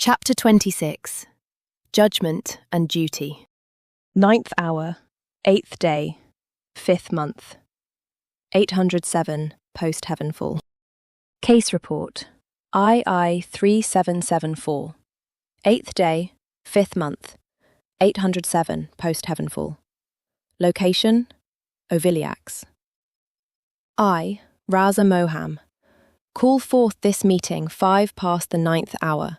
Chapter 26. Judgement and Duty. 9th hour, 8th day, 5th month. 807, post-Heavenfall. Case report. II-3774. 8th day, 5th month. 807, post-Heavenfall. Location, Ovyliax. I, Raza Moham, call forth this meeting 5 past the 9th hour.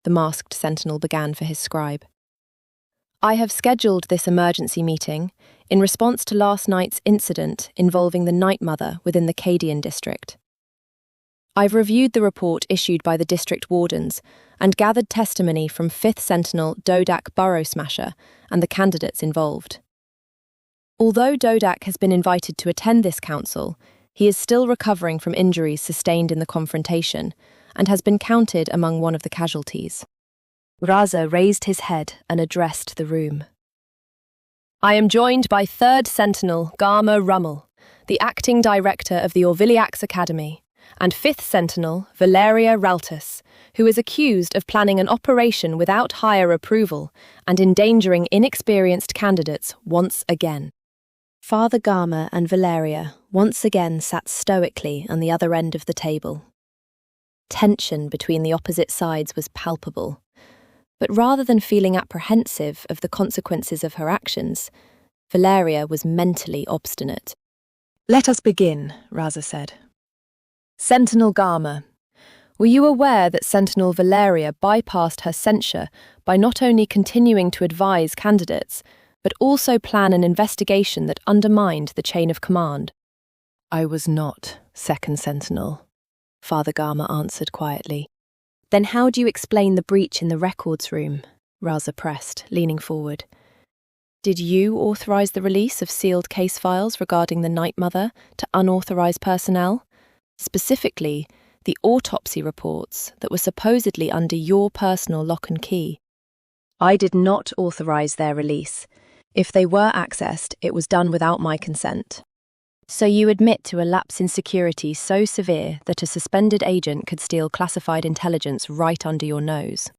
The masked sentinel began for his scribe. I have scheduled this emergency meeting in response to last night's incident involving the Night Mother within the Cadian district. I've reviewed the report issued by the district wardens and gathered testimony from 5th Sentinel Dodak Burrow Smasher and the candidates involved. Although Dodak has been invited to attend this council, he is still recovering from injuries sustained in the confrontation and has been counted among one of the casualties. Raza raised his head and addressed the room. I am joined by 3rd Sentinel Garma Rummel, the acting director of the Ovyliax Academy, and 5th Sentinel Valeria Raltus, who is accused of planning an operation without higher approval and endangering inexperienced candidates once again. Father Garma and Valeria once again sat stoically on the other end of the table. Tension between the opposite sides was palpable, but rather than feeling apprehensive of the consequences of her actions, Valeria was mentally obstinate. Let us begin, Raza said. Sentinel Garma, were you aware that Sentinel Valeria bypassed her censure by not only continuing to advise candidates, but also plan an investigation that undermined the chain of command? I was not, 2nd Sentinel, Father Garma answered quietly. Then how do you explain the breach in the records room? Raza pressed, leaning forward. Did you authorize the release of sealed case files regarding the Night Mother to unauthorized personnel? Specifically, the autopsy reports that were supposedly under your personal lock and key. I did not authorize their release. If they were accessed, it was done without my consent. So you admit to a lapse in security so severe that a suspended agent could steal classified intelligence right under your nose.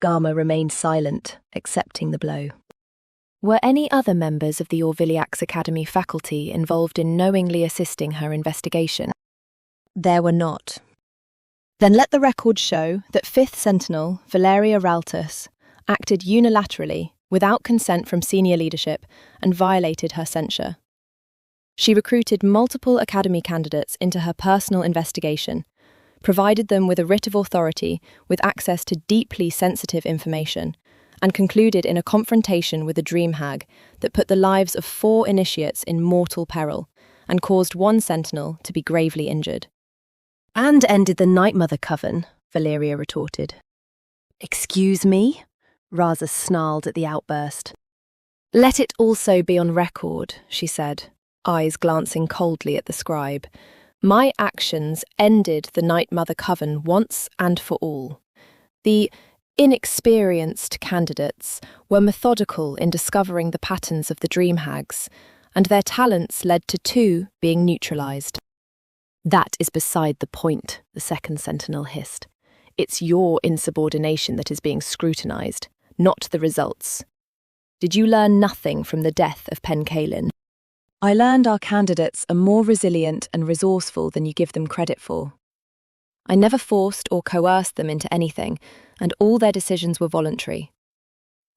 Garma remained silent, accepting the blow. Were any other members of the Ovyliax Academy faculty involved in knowingly assisting her investigation? There were not. Then let the record show that 5th Sentinel Valeria Raltus acted unilaterally, without consent from senior leadership, and violated her censure. She recruited multiple academy candidates into her personal investigation, provided them with a writ of authority with access to deeply sensitive information, and concluded in a confrontation with a dream hag that put the lives of 4 initiates in mortal peril and caused 1 sentinel to be gravely injured. And ended the Night Mother coven, Valeria retorted. Excuse me? Raza snarled at the outburst. Let it also be on record, she said, eyes glancing coldly at the scribe. My actions ended the Night Mother coven once and for all. The inexperienced candidates were methodical in discovering the patterns of the dream hags, and their talents led to 2 being neutralized. That is beside the point, the 2nd Sentinel hissed. It's your insubordination that is being scrutinized, not the results. Did you learn nothing from the death of Penkalin? I learned our candidates are more resilient and resourceful than you give them credit for. I never forced or coerced them into anything, and all their decisions were voluntary.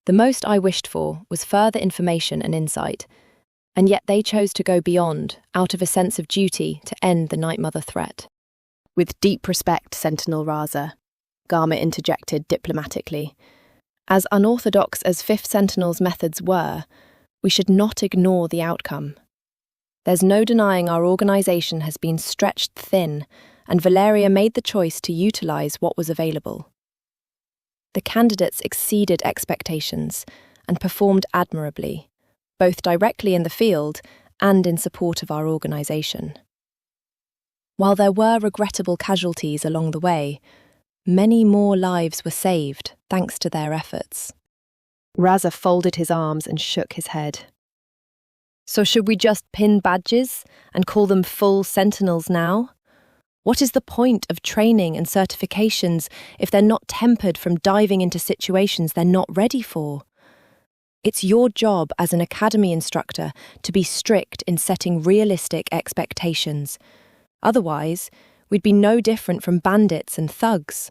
The most I wished for was further information and insight, and yet they chose to go beyond, out of a sense of duty to end the Night Mother threat. With deep respect, Sentinel Raza, Garma interjected diplomatically. As unorthodox as 5th Sentinel's methods were, we should not ignore the outcome. There's no denying our organisation has been stretched thin, and Valeria made the choice to utilise what was available. The candidates exceeded expectations and performed admirably, both directly in the field and in support of our organisation. While there were regrettable casualties along the way, many more lives were saved thanks to their efforts. Raza folded his arms and shook his head. So should we just pin badges and call them full sentinels now? What is the point of training and certifications if they're not tempered from diving into situations they're not ready for? It's your job as an academy instructor to be strict in setting realistic expectations. Otherwise, we'd be no different from bandits and thugs.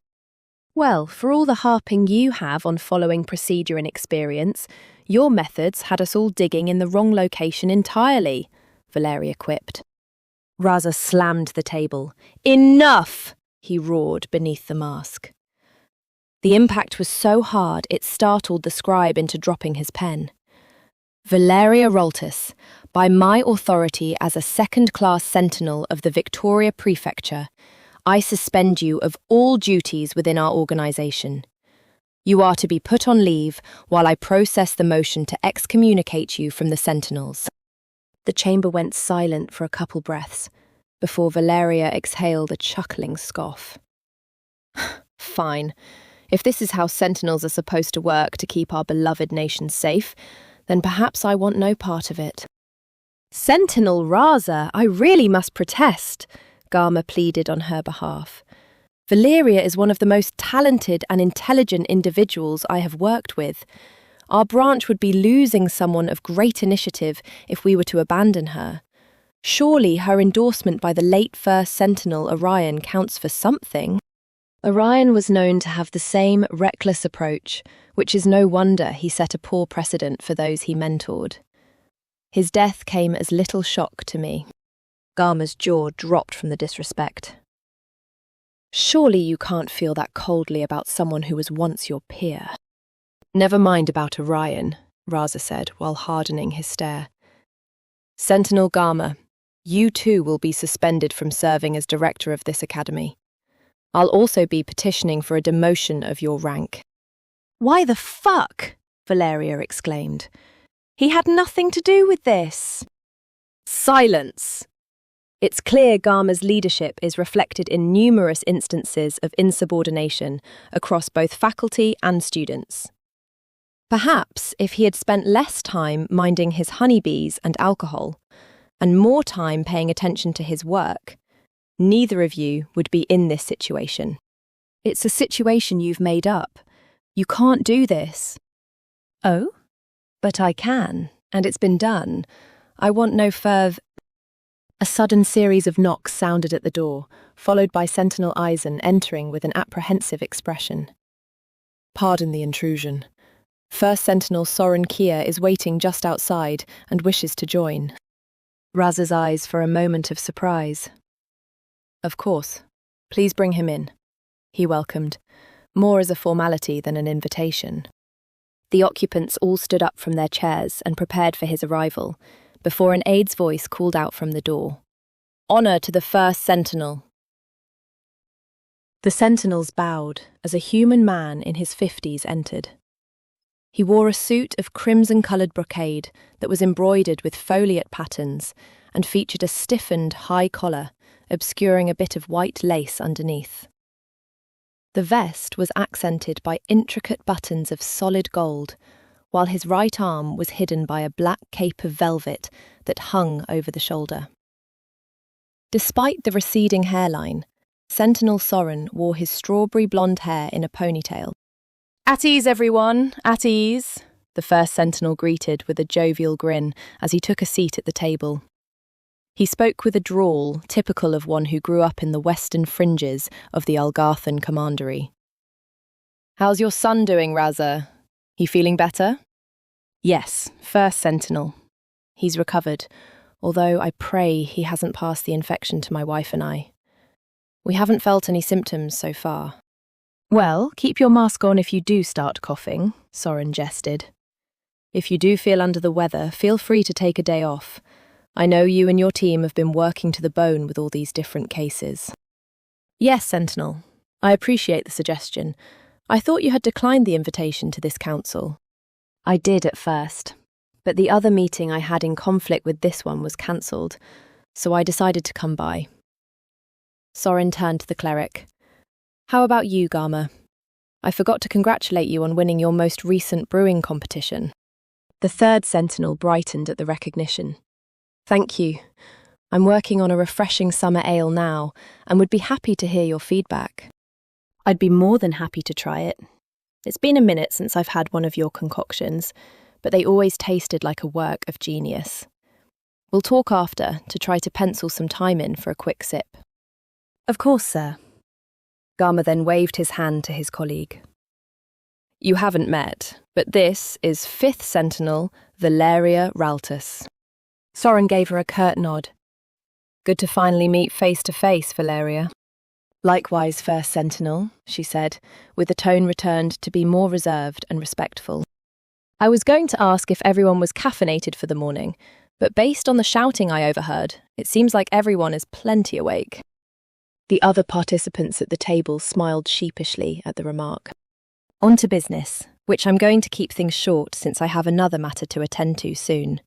Well, for all the harping you have on following procedure and experience, your methods had us all digging in the wrong location entirely, Valeria quipped. Raza slammed the table. Enough! He roared beneath the mask. The impact was so hard it startled the scribe into dropping his pen. Valeria Roltis, by my authority as a second-class sentinel of the Victoria Prefecture, I suspend you of all duties within our organisation. You are to be put on leave while I process the motion to excommunicate you from the Sentinels. The chamber went silent for a couple breaths, before Valeria exhaled a chuckling scoff. Fine. If this is how Sentinels are supposed to work to keep our beloved nation safe, then perhaps I want no part of it. Sentinel Raza, I really must protest, Garma pleaded on her behalf. Valeria is one of the most talented and intelligent individuals I have worked with. Our branch would be losing someone of great initiative if we were to abandon her. Surely her endorsement by the late First Sentinel Orion counts for something. Orion was known to have the same reckless approach, which is no wonder he set a poor precedent for those he mentored. His death came as little shock to me. Garma's jaw dropped from the disrespect. Surely you can't feel that coldly about someone who was once your peer. Never mind about Orion, Raza said while hardening his stare. Sentinel Garma, you too will be suspended from serving as director of this academy. I'll also be petitioning for a demotion of your rank. Why the fuck? Valeria exclaimed. He had nothing to do with this. Silence! It's clear Garma's leadership is reflected in numerous instances of insubordination across both faculty and students. Perhaps if he had spent less time minding his honeybees and alcohol, and more time paying attention to his work, neither of you would be in this situation. It's a situation you've made up. You can't do this. Oh? But I can, and it's been done. I want no further... A sudden series of knocks sounded at the door, followed by Sentinel Eisen entering with an apprehensive expression. Pardon the intrusion. First Sentinel Soren Kia is waiting just outside and wishes to join. Raz's eyes for a moment of surprise. Of course. Please bring him in, he welcomed, more as a formality than an invitation. The occupants all stood up from their chairs and prepared for his arrival, before an aide's voice called out from the door. Honour to the First Sentinel. The Sentinels bowed as a human man in his 50s entered. He wore a suit of crimson-coloured brocade that was embroidered with foliate patterns and featured a stiffened high collar, obscuring a bit of white lace underneath. The vest was accented by intricate buttons of solid gold, while his right arm was hidden by a black cape of velvet that hung over the shoulder. Despite the receding hairline, Sentinel Soren wore his strawberry blonde hair in a ponytail. At ease, everyone, at ease, the First Sentinel greeted with a jovial grin as he took a seat at the table. He spoke with a drawl typical of one who grew up in the western fringes of the Algarthan commandery. How's your son doing, Raza? He feeling better? Yes, First Sentinel. He's recovered, although I pray he hasn't passed the infection to my wife and I. We haven't felt any symptoms so far. Well, keep your mask on if you do start coughing, Soren jested. If you do feel under the weather, feel free to take a day off. I know you and your team have been working to the bone with all these different cases. Yes, Sentinel. I appreciate the suggestion. I thought you had declined the invitation to this council. I did at first, but the other meeting I had in conflict with this one was cancelled, so I decided to come by. Soren turned to the cleric. How about you, Garma? I forgot to congratulate you on winning your most recent brewing competition. The third Sentinel brightened at the recognition. Thank you. I'm working on a refreshing summer ale now and would be happy to hear your feedback. I'd be more than happy to try it. It's been a minute since I've had one of your concoctions, but they always tasted like a work of genius. We'll talk after to try to pencil some time in for a quick sip. Of course, sir. Garma then waved his hand to his colleague. You haven't met, but this is 5th Sentinel, Valeria Raltus. Soren gave her a curt nod. Good to finally meet face to face, Valeria. Likewise, 1st Sentinel, she said, with the tone returned to be more reserved and respectful. I was going to ask if everyone was caffeinated for the morning, but based on the shouting I overheard, it seems like everyone is plenty awake. The other participants at the table smiled sheepishly at the remark. On to business, which I'm going to keep things short since I have another matter to attend to soon.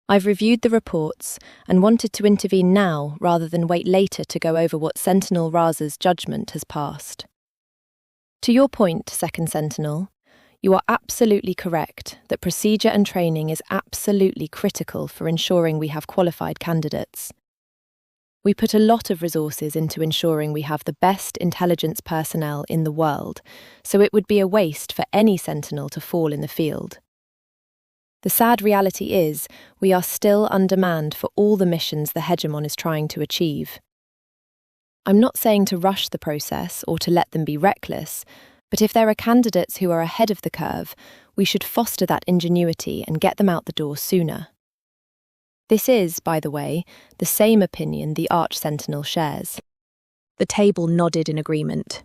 I've reviewed the reports and wanted to intervene now rather than wait later to go over what Sentinel Raza's judgment has passed. To your point, 2nd Sentinel, you are absolutely correct that procedure and training is absolutely critical for ensuring we have qualified candidates. We put a lot of resources into ensuring we have the best intelligence personnel in the world, so it would be a waste for any Sentinel to fall in the field. The sad reality is, we are still undermanned for all the missions the Hegemon is trying to achieve. I'm not saying to rush the process or to let them be reckless, but if there are candidates who are ahead of the curve, we should foster that ingenuity and get them out the door sooner. This is, by the way, the same opinion the Arch-Sentinel shares. The table nodded in agreement.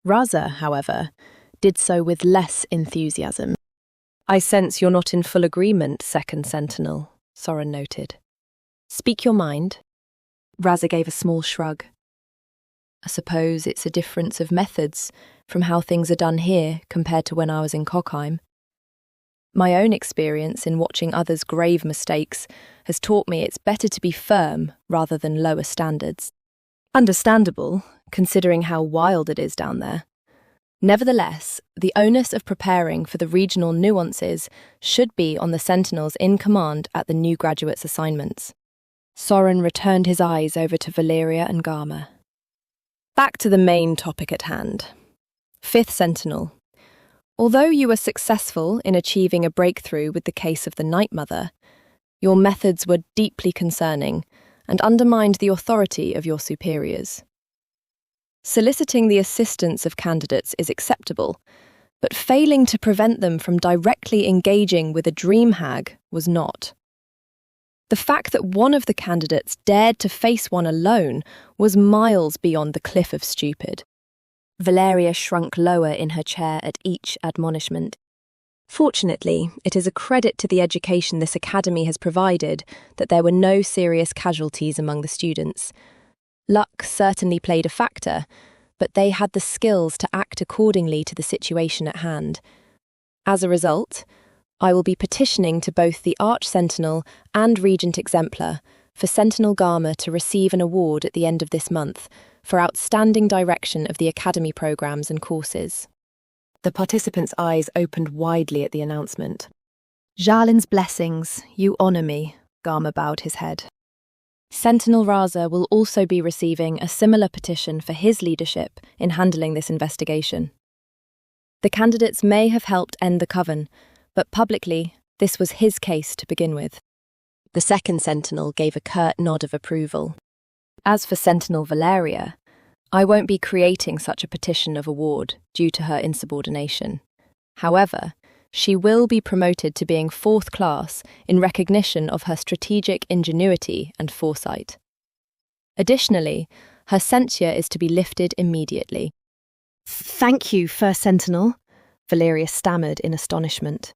Raza, however, did so with less enthusiasm. I sense you're not in full agreement, 2nd Sentinel, Soren noted. Speak your mind. Raza gave a small shrug. I suppose it's a difference of methods from how things are done here compared to when I was in Cockheim. My own experience in watching others' grave mistakes has taught me it's better to be firm rather than lower standards. Understandable, considering how wild it is down there. Nevertheless, the onus of preparing for the regional nuances should be on the Sentinels in command at the new graduates' assignments. Soren returned his eyes over to Valeria and Garma. Back to the main topic at hand. 5th Sentinel. Although you were successful in achieving a breakthrough with the case of the Night Mother, your methods were deeply concerning and undermined the authority of your superiors. Soliciting the assistance of candidates is acceptable, but failing to prevent them from directly engaging with a dream hag was not. The fact that one of the candidates dared to face one alone was miles beyond the cliff of stupid. Valeria shrunk lower in her chair at each admonishment. Fortunately, it is a credit to the education this academy has provided that there were no serious casualties among the students. Luck certainly played a factor, but they had the skills to act accordingly to the situation at hand. As a result, I will be petitioning to both the Arch-Sentinel and Regent Exemplar for Sentinel Garma to receive an award at the end of this month for outstanding direction of the Academy programs and courses. The participants' eyes opened widely at the announcement. Jalin's blessings, you honour me, Garma bowed his head. Sentinel Raza will also be receiving a similar petition for his leadership in handling this investigation. The candidates may have helped end the coven, but publicly, this was his case to begin with. The 2nd Sentinel gave a curt nod of approval. As for Sentinel Valeria, I won't be creating such a petition of award due to her insubordination. However, she will be promoted to being 4th class in recognition of her strategic ingenuity and foresight. Additionally, her censure is to be lifted immediately. Thank you, 1st Sentinel, Valeria stammered in astonishment.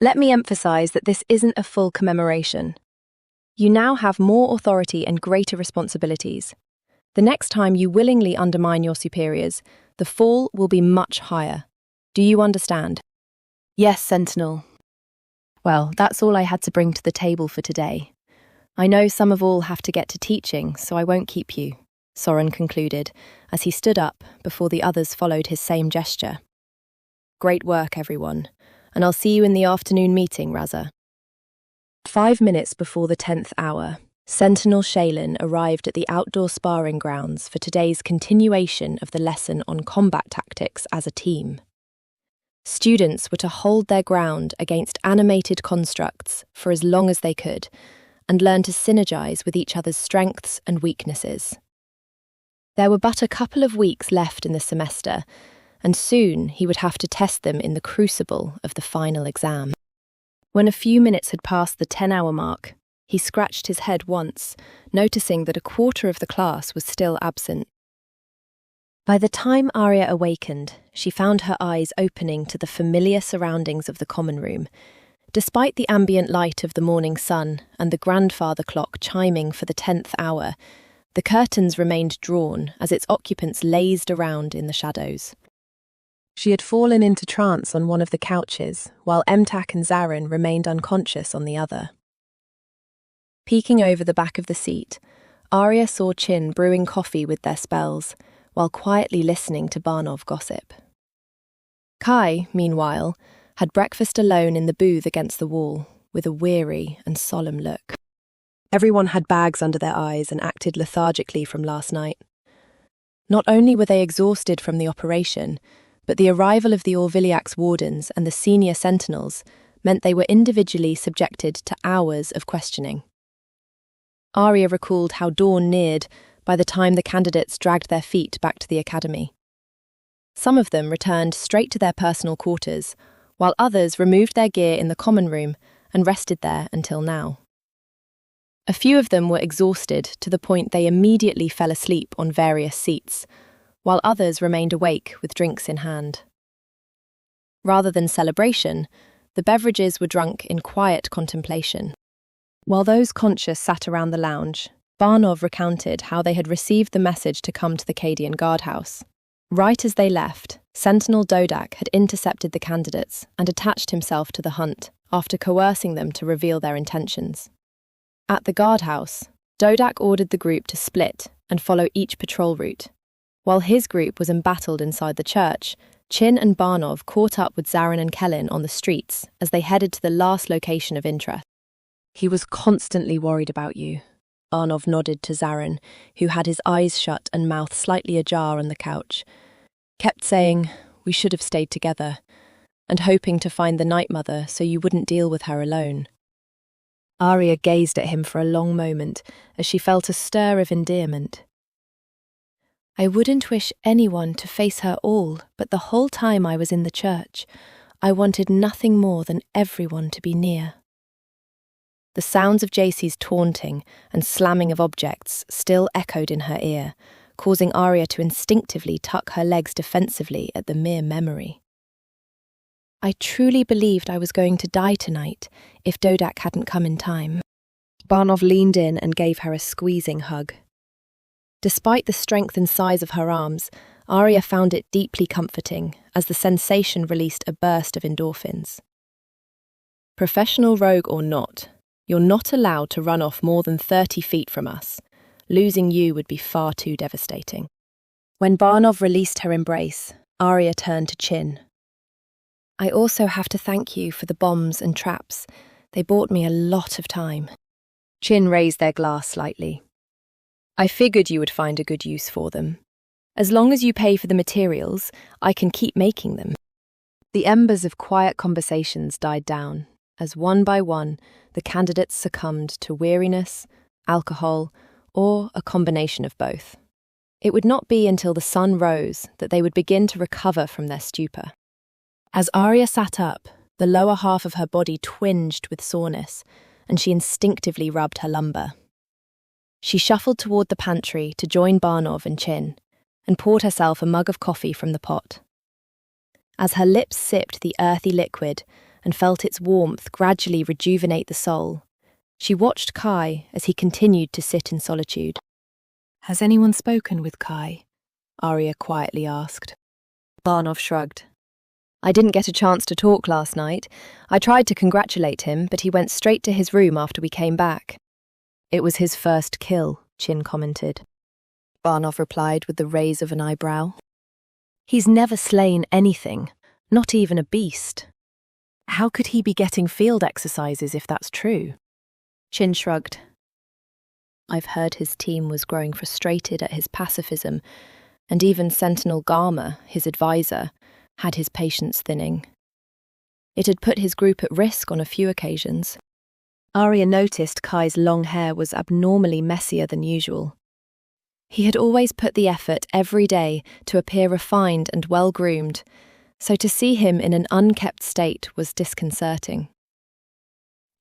Let me emphasize that this isn't a full commemoration. You now have more authority and greater responsibilities. The next time you willingly undermine your superiors, the fall will be much higher. Do you understand? Yes, Sentinel. Well, that's all I had to bring to the table for today. I know some of all have to get to teaching, so I won't keep you, Soren concluded, as he stood up before the others followed his same gesture. Great work, everyone, and I'll see you in the afternoon meeting, Raza. 5 minutes before the 10th hour, Sentinel Shaylin arrived at the outdoor sparring grounds for today's continuation of the lesson on combat tactics as a team. Students were to hold their ground against animated constructs for as long as they could, and learn to synergize with each other's strengths and weaknesses. There were but a couple of weeks left in the semester, and soon he would have to test them in the crucible of the final exam. When a few minutes had passed the 10-hour mark, he scratched his head once, noticing that a quarter of the class was still absent. By the time Ariya awakened, she found her eyes opening to the familiar surroundings of the common room. Despite the ambient light of the morning sun and the grandfather clock chiming for the 10th hour, the curtains remained drawn as its occupants lazed around in the shadows. She had fallen into trance on one of the couches, while Emtak and Zarin remained unconscious on the other. Peeking over the back of the seat, Ariya saw Chin brewing coffee with their spells, while quietly listening to Barnov gossip. Kai, meanwhile, had breakfast alone in the booth against the wall, with a weary and solemn look. Everyone had bags under their eyes and acted lethargically from last night. Not only were they exhausted from the operation, but the arrival of the Ovyliax wardens and the senior sentinels meant they were individually subjected to hours of questioning. Ariya recalled how dawn neared by the time the candidates dragged their feet back to the academy. Some of them returned straight to their personal quarters, while others removed their gear in the common room and rested there until now. A few of them were exhausted to the point they immediately fell asleep on various seats, while others remained awake with drinks in hand. Rather than celebration, the beverages were drunk in quiet contemplation. While those conscious sat around the lounge, Barnov recounted how they had received the message to come to the Cadian guardhouse. Right as they left, Sentinel Dodak had intercepted the candidates and attached himself to the hunt after coercing them to reveal their intentions. At the guardhouse, Dodak ordered the group to split and follow each patrol route. While his group was embattled inside the church, Chin and Barnov caught up with Zarin and Kellin on the streets as they headed to the last location of interest. He was constantly worried about you. Barnov nodded to Zarin, who had his eyes shut and mouth slightly ajar on the couch. Kept saying, "We should have stayed together," and hoping to find the Night Mother so you wouldn't deal with her alone. Ariya gazed at him for a long moment as she felt a stir of endearment. "I wouldn't wish anyone to face her all, but the whole time I was in the church, I wanted nothing more than everyone to be near." The sounds of JC's taunting and slamming of objects still echoed in her ear, causing Ariya to instinctively tuck her legs defensively at the mere memory. "I truly believed I was going to die tonight if Dodak hadn't come in time." Barnov leaned in and gave her a squeezing hug. Despite the strength and size of her arms, Ariya found it deeply comforting as the sensation released a burst of endorphins. "Professional rogue or not, you're not allowed to run off more than 30 feet from us. Losing you would be far too devastating." When Barnov released her embrace, Ariya turned to Chin. "I also have to thank you for the bombs and traps. They bought me a lot of time." Chin raised their glass slightly. "I figured you would find a good use for them. As long as you pay for the materials, I can keep making them." The embers of quiet conversations died down, as one by one the candidates succumbed to weariness, alcohol, or a combination of both. It would not be until the sun rose that they would begin to recover from their stupor. As Ariya sat up, the lower half of her body twinged with soreness, and she instinctively rubbed her lumbar. She shuffled toward the pantry to join Barnov and Chin, and poured herself a mug of coffee from the pot. As her lips sipped the earthy liquid and felt its warmth gradually rejuvenate the soul, she watched Kai as he continued to sit in solitude. "Has anyone spoken with Kai?" Ariya quietly asked. Barnov shrugged. "I didn't get a chance to talk last night. I tried to congratulate him, but he went straight to his room after we came back." "It was his first kill," Chin commented. Barnov replied with the raise of an eyebrow. "He's never slain anything, not even a beast. How could he be getting field exercises if that's true?" Chin shrugged. I've heard his team was growing frustrated at his pacifism, and even Sentinel Garma, his advisor, had his patience thinning. It had put his group at risk on a few occasions. Ariya noticed Kai's long hair was abnormally messier than usual. He had always put the effort every day to appear refined and well-groomed, so to see him in an unkempt state was disconcerting.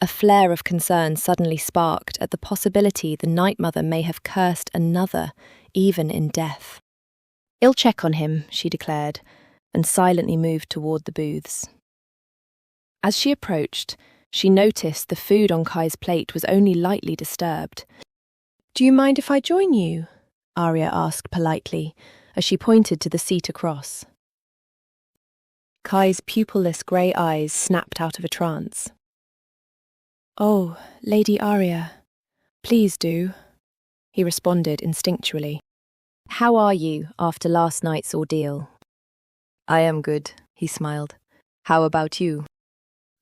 A flare of concern suddenly sparked at the possibility the Night Mother may have cursed another, even in death. "I'll check on him," she declared, and silently moved toward the booths. As she approached, she noticed the food on Kai's plate was only lightly disturbed. "Do you mind if I join you?" Ariya asked politely, as she pointed to the seat across. Kai's pupilless grey eyes snapped out of a trance. "Oh, Lady Ariya, please do," he responded instinctually. "How are you after last night's ordeal?" "I am good," he smiled. "How about you?"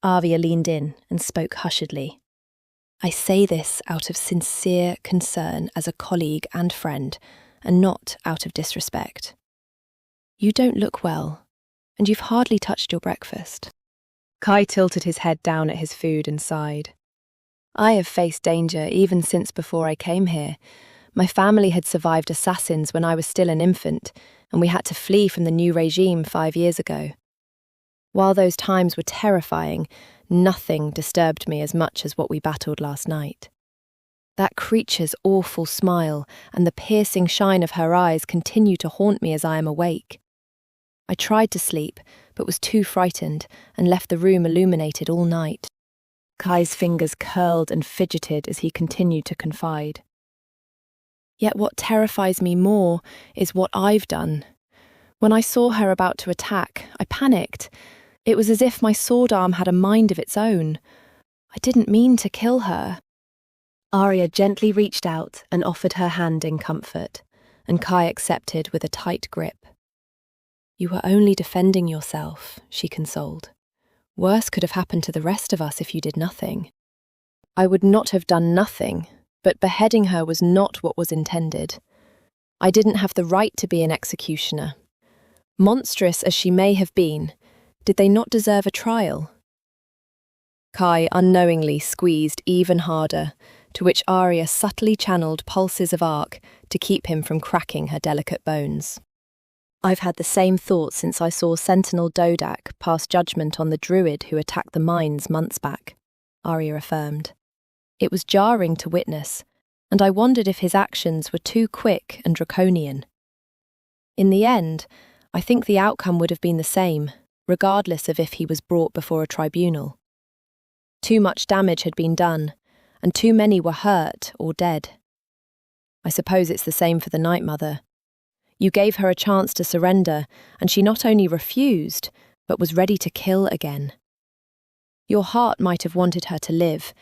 Ariya leaned in and spoke hushedly. "I say this out of sincere concern as a colleague and friend, and not out of disrespect. You don't look well, and you've hardly touched your breakfast." Kai tilted his head down at his food and sighed. "I have faced danger even since before I came here. My family had survived assassins when I was still an infant, and we had to flee from the new regime 5 years ago. While those times were terrifying, nothing disturbed me as much as what we battled last night. That creature's awful smile and the piercing shine of her eyes continue to haunt me as I am awake. I tried to sleep, but was too frightened and left the room illuminated all night." Kai's fingers curled and fidgeted as he continued to confide. "Yet what terrifies me more is what I've done. When I saw her about to attack, I panicked. It was as if my sword arm had a mind of its own. I didn't mean to kill her." Ariya gently reached out and offered her hand in comfort, and Kai accepted with a tight grip. "You were only defending yourself," she consoled. "Worse could have happened to the rest of us if you did nothing." "I would not have done nothing, but beheading her was not what was intended. I didn't have the right to be an executioner. Monstrous as she may have been, did they not deserve a trial?" Kai unknowingly squeezed even harder, to which Ariya subtly channeled pulses of arc to keep him from cracking her delicate bones. "I've had the same thought since I saw Sentinel Dodak pass judgment on the druid who attacked the mines months back," Ariya affirmed. "It was jarring to witness, and I wondered if his actions were too quick and draconian. In the end, I think the outcome would have been the same, regardless of if he was brought before a tribunal. Too much damage had been done, and too many were hurt or dead. I suppose it's the same for the Night Mother. You gave her a chance to surrender, and she not only refused, but was ready to kill again. Your heart might have wanted her to live,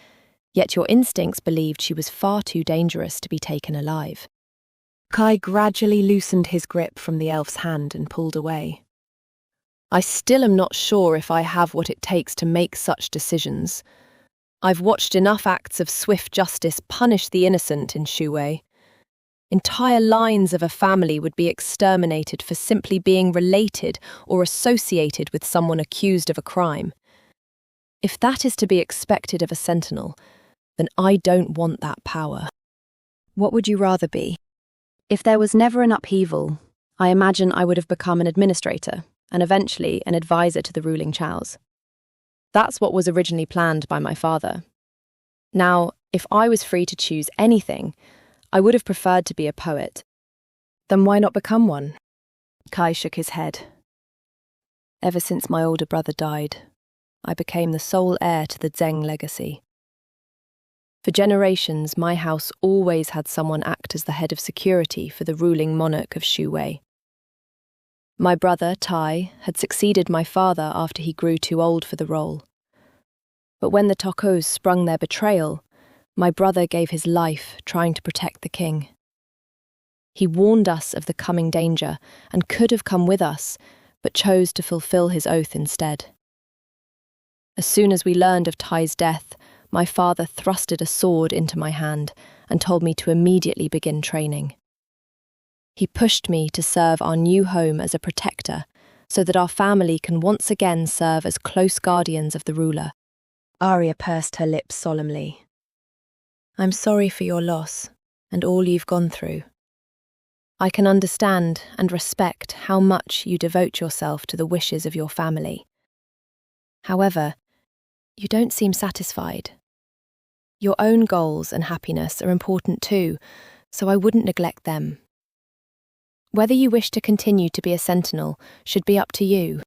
yet your instincts believed she was far too dangerous to be taken alive." Kai gradually loosened his grip from the elf's hand and pulled away. "I still am not sure if I have what it takes to make such decisions. I've watched enough acts of swift justice punish the innocent in Shuwei. Entire lines of a family would be exterminated for simply being related or associated with someone accused of a crime. If that is to be expected of a sentinel, then I don't want that power." "What would you rather be?" "If there was never an upheaval, I imagine I would have become an administrator, and eventually an advisor to the ruling Chows. That's what was originally planned by my father. Now, if I was free to choose anything, I would have preferred to be a poet." "Then why not become one?" Kai shook his head. "Ever since my older brother died, I became the sole heir to the Zeng legacy. For generations, my house always had someone act as the head of security for the ruling monarch of Shuwei. My brother, Tai, had succeeded my father after he grew too old for the role. But when the Tokos sprung their betrayal, my brother gave his life trying to protect the king. He warned us of the coming danger and could have come with us, but chose to fulfill his oath instead. As soon as we learned of Tai's death, my father thrusted a sword into my hand and told me to immediately begin training. He pushed me to serve our new home as a protector, so that our family can once again serve as close guardians of the ruler. Ariya pursed her lips solemnly. I'm sorry for your loss and all you've gone through. I can understand and respect how much you devote yourself to the wishes of your family. However, you don't seem satisfied. Your own goals and happiness are important too, so I wouldn't neglect them. Whether you wish to continue to be a sentinel should be up to you.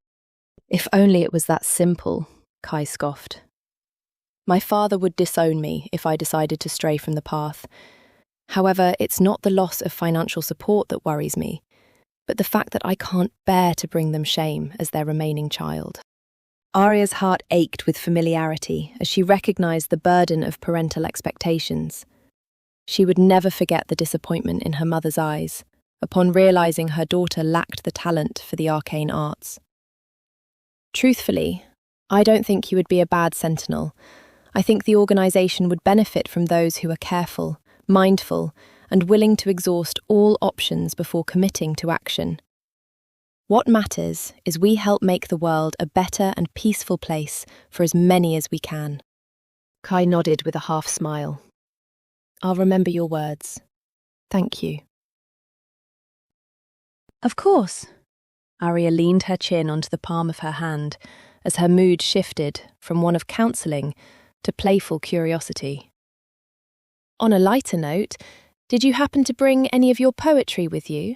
If only it was that simple, Kai scoffed. My father would disown me if I decided to stray from the path. However, it's not the loss of financial support that worries me, but the fact that I can't bear to bring them shame as their remaining child. Ariya's heart ached with familiarity as she recognised the burden of parental expectations. She would never forget the disappointment in her mother's eyes upon realising her daughter lacked the talent for the arcane arts. Truthfully, I don't think you would be a bad sentinel. I think the organisation would benefit from those who are careful, mindful, and willing to exhaust all options before committing to action. What matters is we help make the world a better and peaceful place for as many as we can. Kai nodded with a half smile. I'll remember your words. Thank you. Of course. Ariya leaned her chin onto the palm of her hand as her mood shifted from one of counselling to playful curiosity. On a lighter note, did you happen to bring any of your poetry with you?